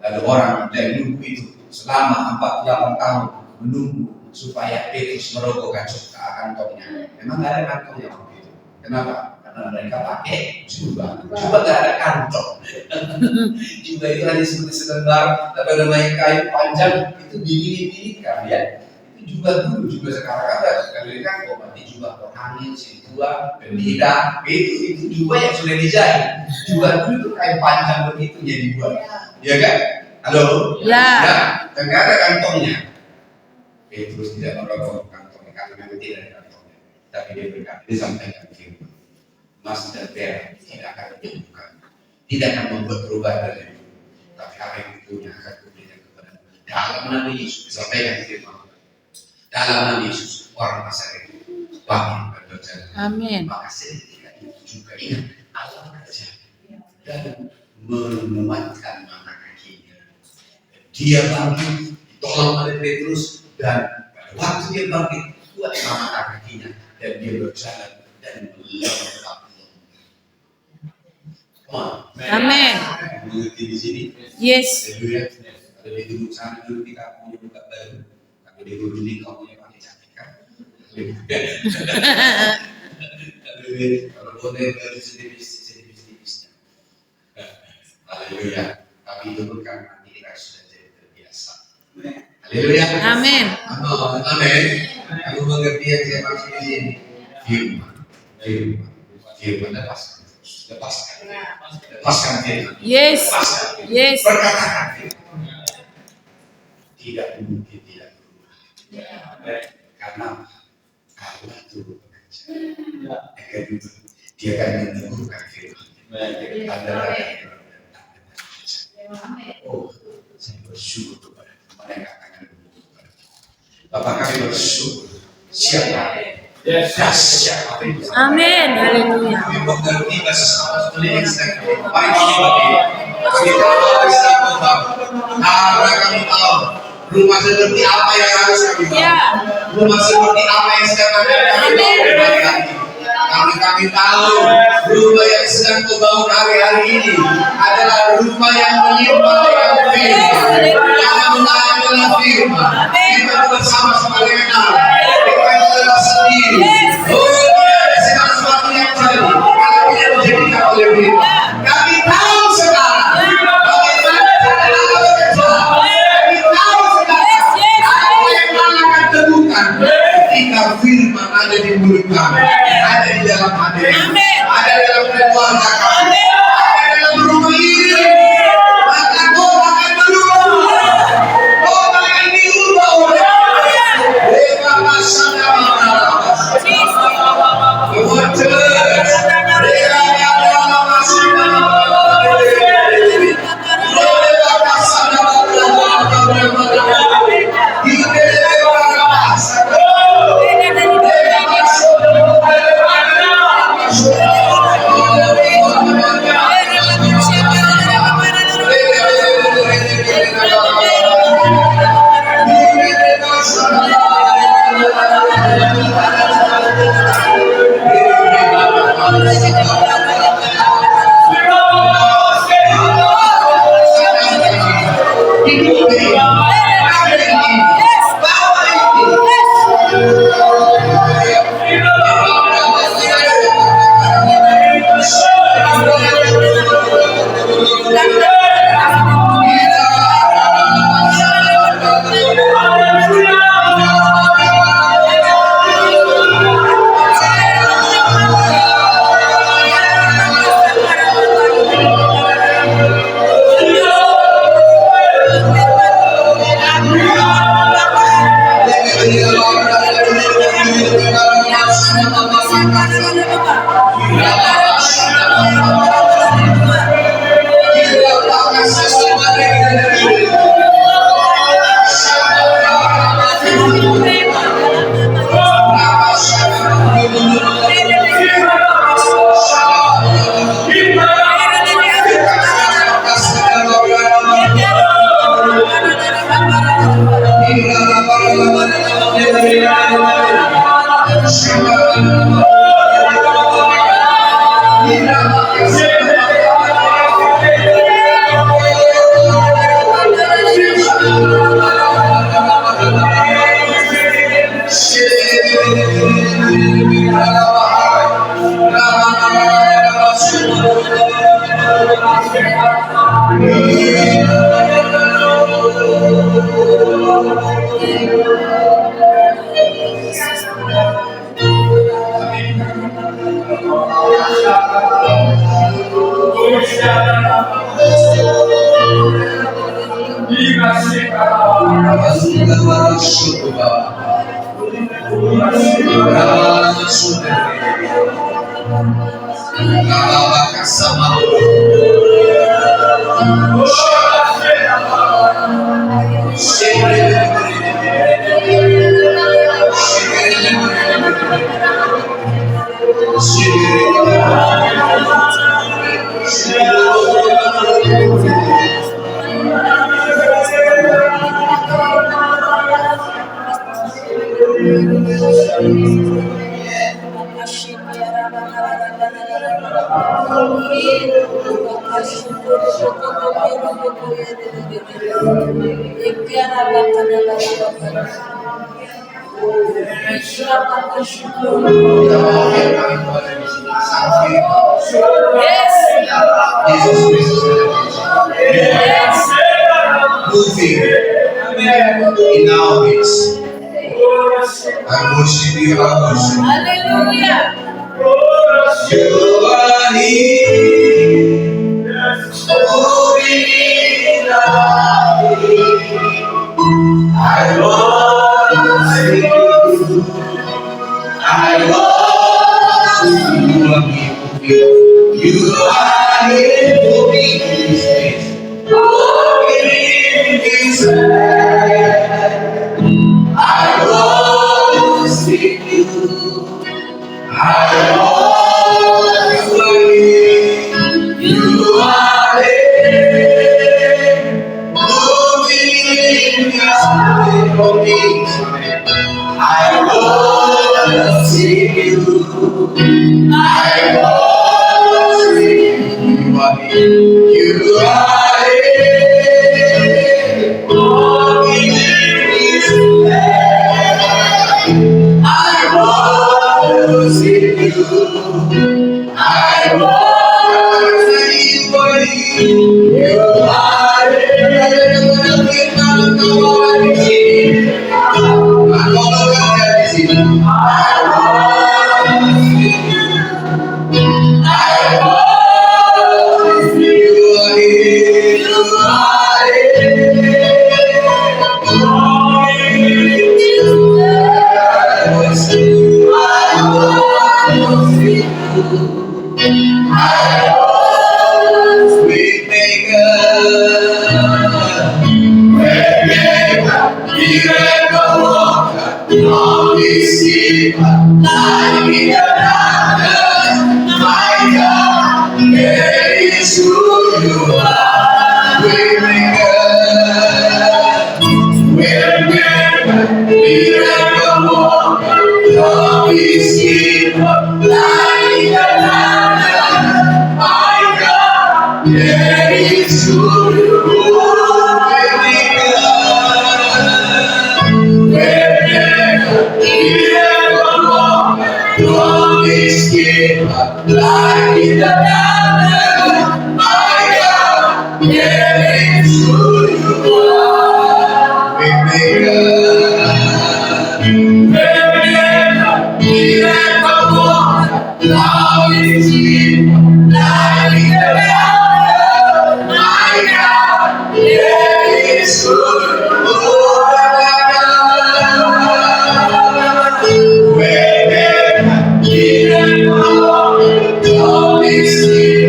ada orang yang menunggu itu selama 48 tahun menunggu supaya Petrus merogohkan kantongnya. Memang tidak ada kantongnya waktu itu. Kenapa? Karena mereka pakai jubah. Jubah tidak ada kantong. Jubah itu hanya seperti selembar, tapi ada banyak kayu panjang itu dililit-lilitkan ya. Itu jubah dulu, jubah sekarang ada. Kalau ini kan berarti jubah rohani, sintua, pendeta. Itu jubah yang sudah dijahit. Jubah dulu itu kayu panjang begitu yang dibuat. Ya kan? Halo? Ya. Dan nggak ada kantongnya. Petrus tidak merogoh kantongnya karena memang tidak ada kantongnya. Tapi dia berkata, dia sampaikan firman. Emas dan perak tidak akan menyembuhkan, tidak akan membuat perubahan dari itu. Tapi apa yang punya akan kuberikan Dalam nama Yesus disampaikan firman. Dalam nama Yesus orang Nazaret bangkit dan berjalan. Amin. Maka seketika itu juga ingat Allah bekerja dan menguatkan mata kakinya. Dia bangkit, ditolong oleh Petrus, dan pada waktu dia bangkit kuat mata kakinya dan dia berjalan dan melompat. Amin. Mengerti di sini? Yes. Haleluya. Kalau dia duduk sana dulu di kamu punya buka baru. Kalau dia duduk di kamu punya pakai cantik kan? Haleluya. Kalau boleh baru sedikit-sedikit. Haleluya. Tapi itu bukan nanti kita sudah jadi terbiasa. Haleluya. Amin. Amin. Aku mengerti yang saya maksud di sini. Firman lepaskan firman. Yes. Yes. Perkatakan firman. Tidak mungkin tidak berubah. Karena Allah itu bekerja. Dia akan meneguhkan firman. Oh, saya bersyukur kepada Tuhan yang akan meneguhkan. Bapak kami bersyukur. Siapa? Siapa? Amin. Haleluya. Kami mengerti bahasa apostol yang sedang mari kami berdiri. Kita tahu istimewa. Karena kami tahu rumah seperti apa yang harus kami bangun. Rumah seperti apa yang sedang kami bangun. Karena kami tahu rumah yang sedang kau bangun hari-hari ini adalah rumah yang melimpah dengan firman. Yang adalah firman. Kita bersama-sama dengan Allah. Kita adalah sendiri. Oh, segala sesuatu yang terjadi kalau tidak dijadikan oleh firman. Kami tahu sekarang bagaimana cara Allah bekerja. Kami tahu sekarang apa yang Allah akan temukan ketika firman ada di mulut kami, ada di dalam hati kami, ada di dalam keluarga kami, ada dalam rumah ini. Maka kau akan berubah. Kota ini ubah oleh Kita mau firman itu ada di sini. Sang firman. Yes. Yesus Kristus ada di sini. Yes. Moving in our midst. I worship you, I worship you. Hallelujah. You are here. Moving in our midst. I worship you. I worship you. You are here moving in this place. Moving in this place. I worship you. I worship you. You are here moving in this place. I worship you. I worship you. You are here moving in this place. I worship you. I worship you. You are here. I'm gonna look at this. I worship you. I worship you. You are here. You are here. I worship you. I worship you. I worship miracle worker, promise keeper, light in the darkness, my God, that is who you are. Miracle worker, promise keeper, light in the darkness, my God, that is who you are. Promise keeper, light in the darkness, my God, that is who you are. Miracle worker, promise keeper, light in the darkness, my God, that is who you are. Miracle worker, promise keeper,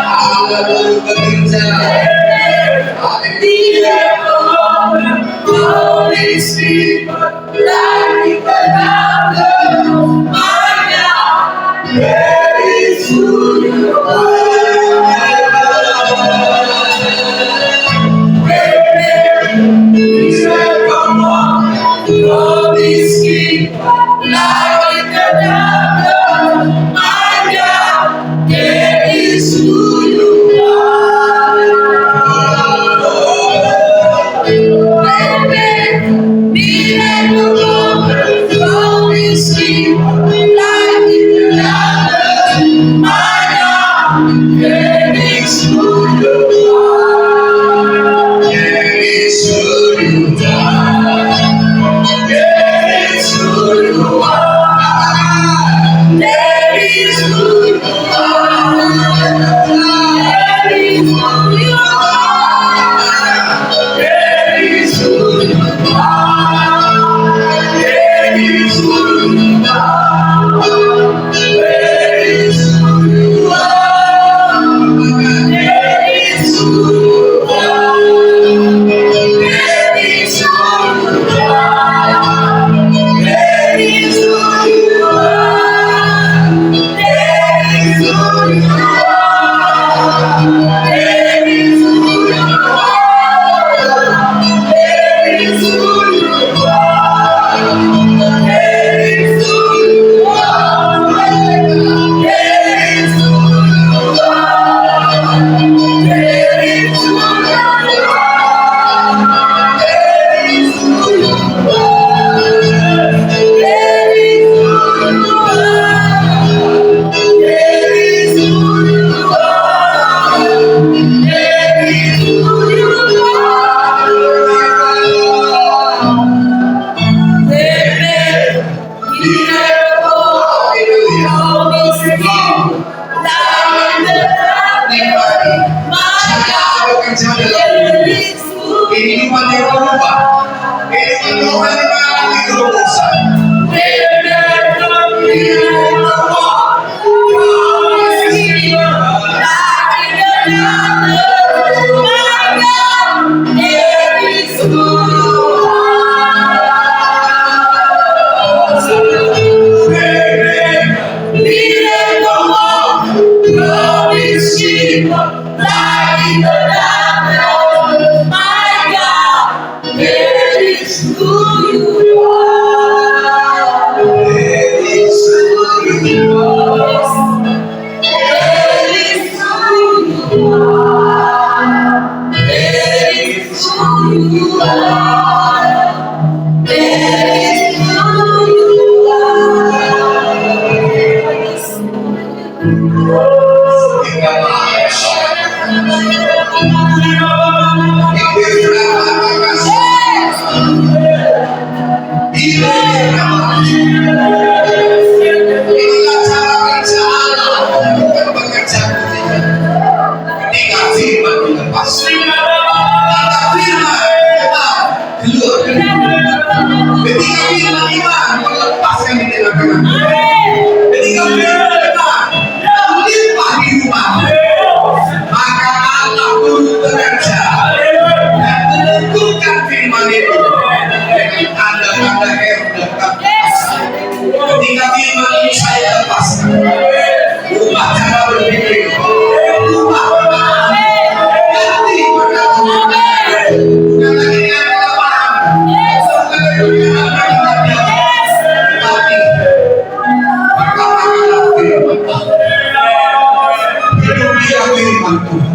Allah baru bekerja. Haleluya. Holy Spirit, like the thunder, my God, there is who you are. Please welcome on Holy Spirit, like the thunder, my God, there is who you kehidupan yang berubah, kehidupan Tuhan yang mengalami terobosan. Ketika firman ini saya lepaskan, ubah cara berpikir, ubah ganti perkataan, bukan lagi dengan kelemahan, bukan lagi dengan kekuatan, tapi perkatakanlah firman Tuhan, hidupilah firman Tuhan,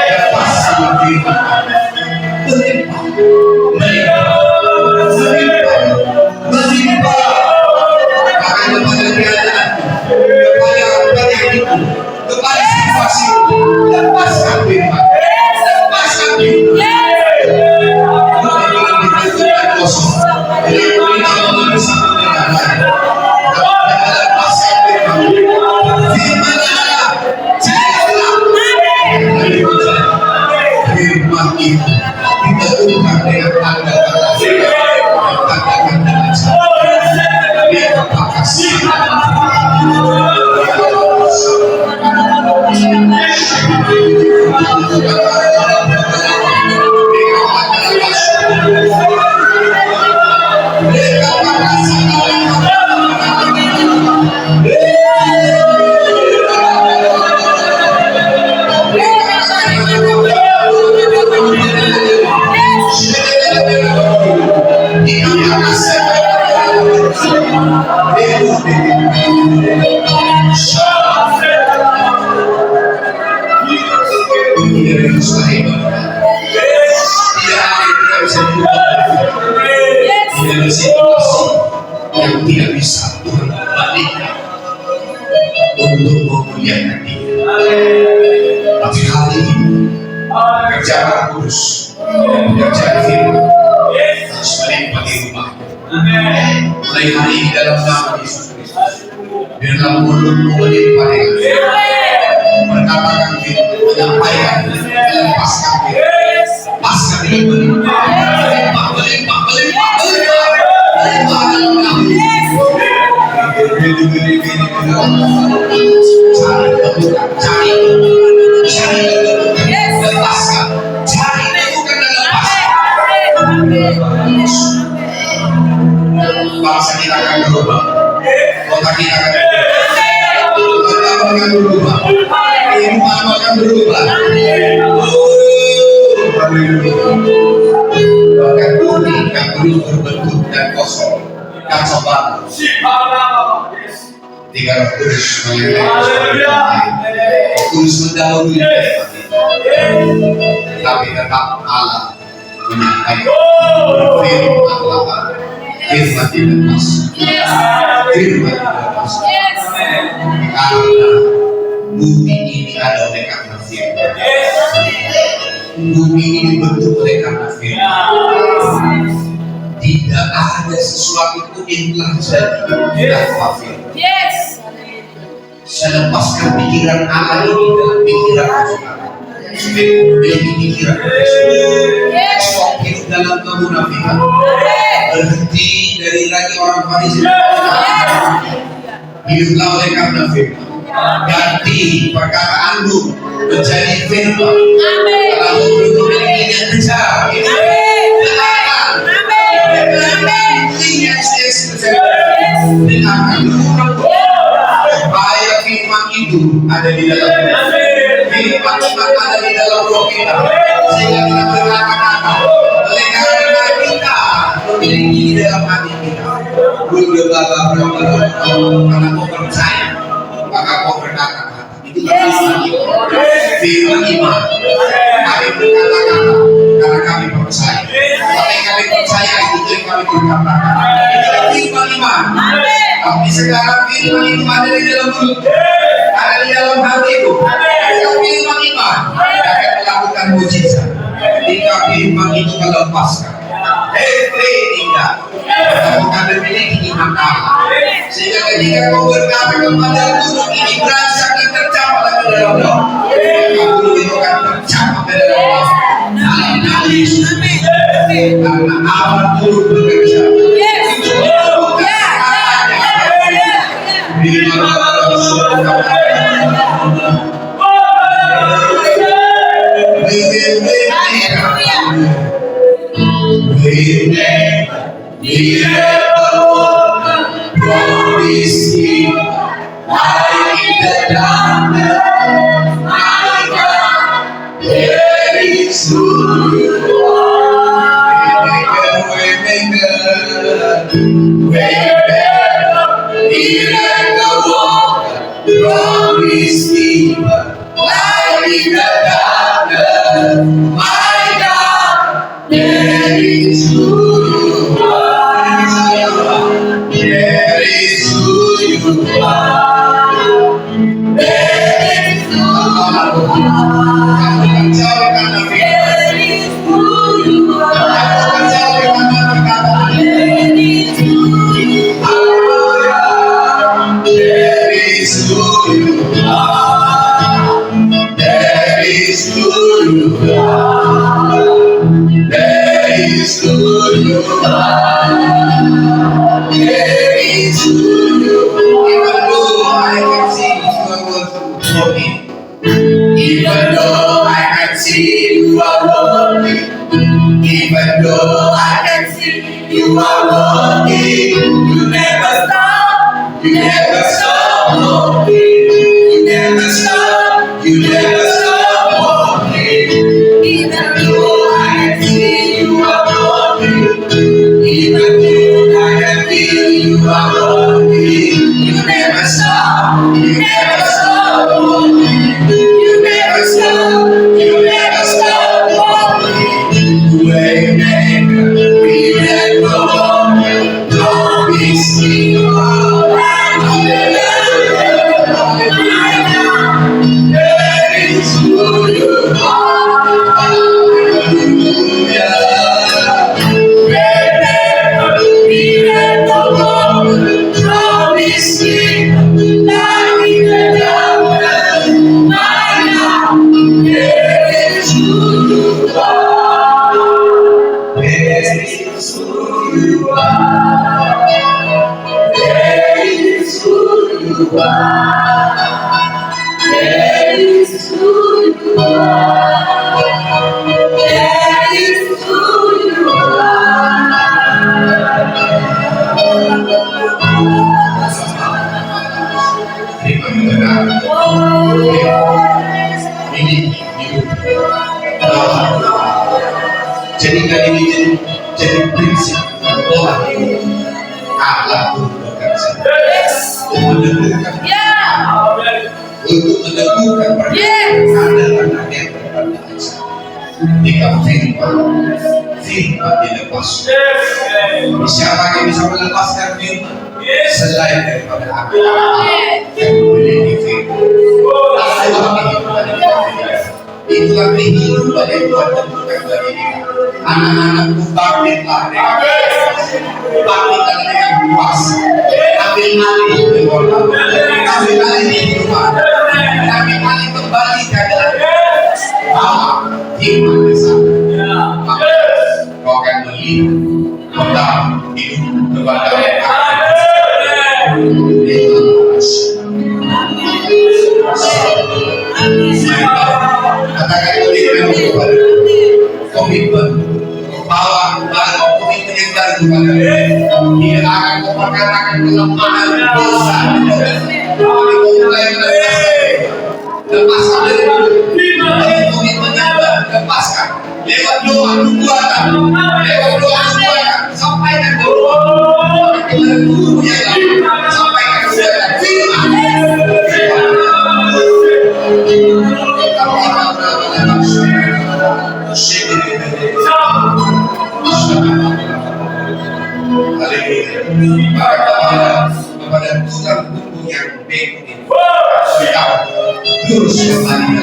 lepaskan firman kepada situasi, lepaskan firman, lepaskan firman. Bukan dengan kosong, dengan nama satu dengan lain. Lepaskan firman. Firman adalah jadilah firman itu ditentukan dengan tanda-tanda firman, tanda-tanda dia apakah yang tidak bisa Tuhan balikan untuk memuliakan dia. Tapi kali ini pekerjaan kudus dan pekerjaan firman harus melimpah di rumah. Mulai hari ini dalam nama Yesus Kristus, biarlah mulutmu melimpah dengan berkatakan firman, menyampaikan, melepaskan firman, lepaskan dengan melimpah, melimpah, melimpah, melimpah, melimpah, melimpah dalam nama Yesus. Cari, cari, lepaskan, cari, bukan lepaskan. Bangsa kita akan berubah, kota kita akan berubah, kehidupan akan berubah. Bahkan bumi yang belum berbentuk dan kosong, kacau balau. Tiga Roh Kudus Kudus mendahului tapi tetap Allah menyampaikan firman Allah, firman tidak masuk, firman tidak masuk. Karena bumi ini ada oleh karena firman, bumi ini dibentuk oleh karena firman. Tidak ada sesuatu pun yang telah jadi tanpa firman. Saya lepaskan pikiran Allah ini dalam pikiran saudara. Memiliki pikiran Yesus. Stop hidup dalam kemunafikan. Berhenti dari lagi orang Farisi. Hiduplah oleh karena firman. Ganti perkataanmu menjadi firman. Kalau belum memiliki yang besar, supaya firman itu ada di dalam firman ada di dalam roh kita, sehingga kita berkata-kata oleh karena kita memiliki di dalam hati kita. Karena kau percaya maka kau berkata-kata. Itu firman iman. Kami berkata-kata karena kami percaya. Tapi kami percaya itu yang kami berkata-kata. Itu firman iman. Tapi sekarang firman itu ada di dalam mulut, ada di dalam hatiku. Itu firman iman akan melakukan mujizat. Ketika firman itu melepaskan, tidak bukan memiliki iman Allah. Sehingga ketika kau berkata kepada gunung ini berasak dan tercapai ke dalam laut, gunung itu akan tercapai ke dalam laut. Dalam nama Yesus, karena Allah turut bekerja. Itu bukan That is who you are. That is who you Ini hidup. Jadikan ini jadi prinsip orang Allah untuk bekerja, untuk meneguhkan anak-anak yang berbangsa. Jika firman dilepas, siapa yang bisa melepaskan firman selain daripada aku yang memiliki firman? Itulah kehidupan yang Tuhan tentukan bagi kita. Anak-anakku, bangkitlah dengan kuasa. Ambil alih kehidupan, ambil alih kehidupan, ambil alih kembali keadaan Allah firman bersama. Maka kau akan melihat kota hidup kepada katakan komitmen bahwa komitmen yang dari Tuhan tidak akan kau perkatakan kelemahan dosa. Kau mulai lepaskan dari komitmen yang lepaskan lewat doa nubuatan, lewat doa nubuatan sampaikan doa sampaikan nubuatan firman. Kepada tukang buku yang bengkok ini, kita terus kembali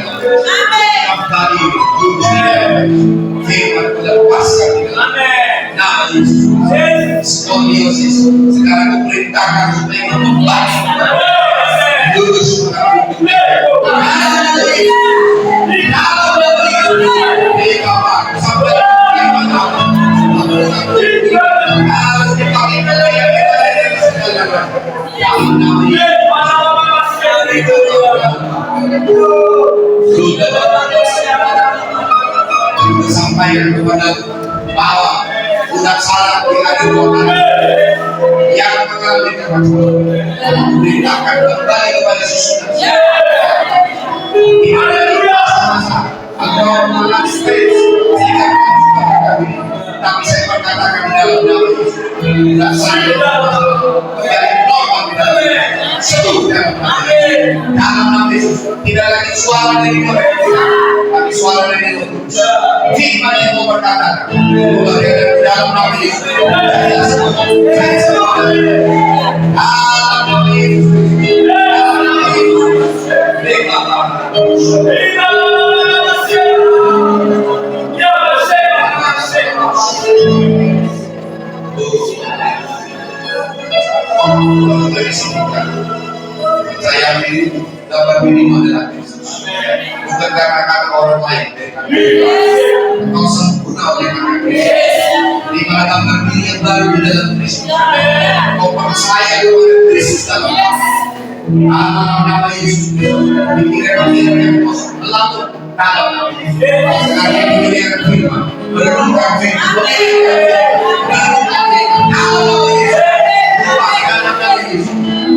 kembali terus firman melepaskan nama Yesus. Skoliosis sekarang kuperintahkan supaya kembali lurus sampaikan kepada bahwa udah salah tidak ada Tuhan yang mengalami kemajuan beritakan kembali kepada susunan tidak ada masa atau mengakseskan tidak kami, tapi saya berkatakan di dalam nama Yesus dan saya menjadi normal di dalam seluruh dalam nama Yesus. Tidak lagi suara dari mereka, tapi suara dari Tuhan. Firman yang mau berkata di dalam nama Yesus. Dalam nama Yesus. Saya ini dapat minimal adalah Yesus, bukan karena kata orang lain. Kau sempurna oleh karena Kristus. Di mana dalam diri yang baru di dalam Kristus. Kau percaya kepada Kristus dalam nama Yesus. Pikiran-pikiran yang kosong melambung dalam nama Yesus. Sekarang pikiran firman, merenungkan firman, dalam nama Yesus.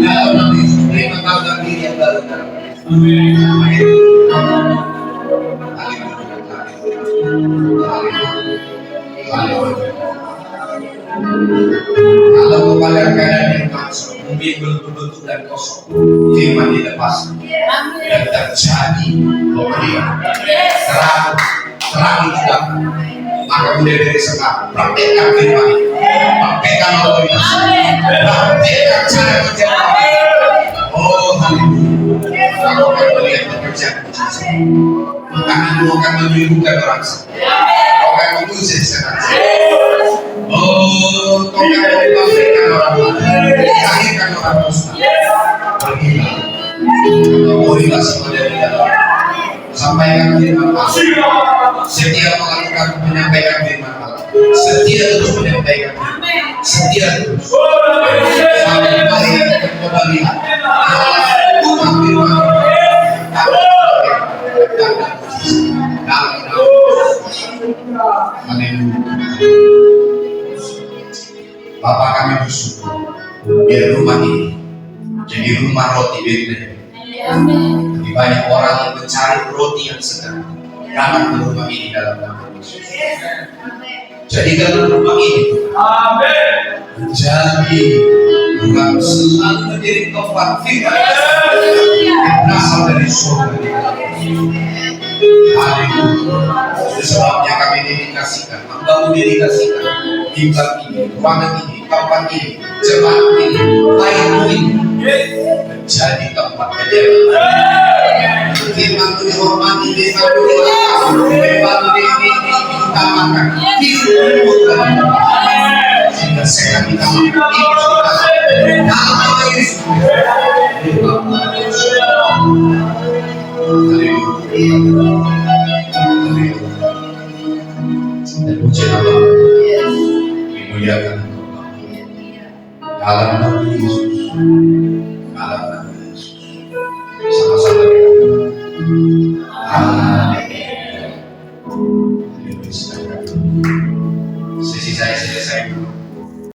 Dalam nama Yesus, terima kasih diri yang baru dalam Yesus. Kalau kepada keadaan yang kosong, mungkin belum terbentuk dan kosong, firman dilepaskan dan terjadi pemberian terang juga. Maka mulai dari sekarang praktekkan firman, praktekkan otoritas, praktekkan cara kerja. Oh haleluya. Kalau kau melihat pekerjaan mujizat, kamu akan menyembuhkan orang sakit, kau akan mengusir setan. Oh, kau akan membangkitkan orang mati, melahirkan orang dusta. Pergilah, otoritas pada di dalam. Sampaikan firman Allah. Setia melakukan menyampaikan firman Allah. Setia terus menyampaikan. Setia terus. Sampai coba lihat. Bukan firman. Bapak kami bersyukur biar rumah ini jadi rumah roti Bethlehem. Lebih banyak orang yang mencari roti yang segar datang ke rumah ini dalam nama Yesus. Jadikan rumah ini menjadi rumah selalu menjadi tempat firman yang berasal dari surga. Haleluya. Sebabnya kami dedikasikan, hamba-Mu dedikasikan bimbang ini, ruangan ini, tempat ini, jemaat ini, lain ini menjadi tempat penyertaan. Firman-Mu dihormati, firman-Mu dilakukan, firman-Mu diutamakan, hidup-Mu sehingga sehat kita ini nama Yesus. Dan puji nama dimuliakan dalam nama Yesus, dalam nama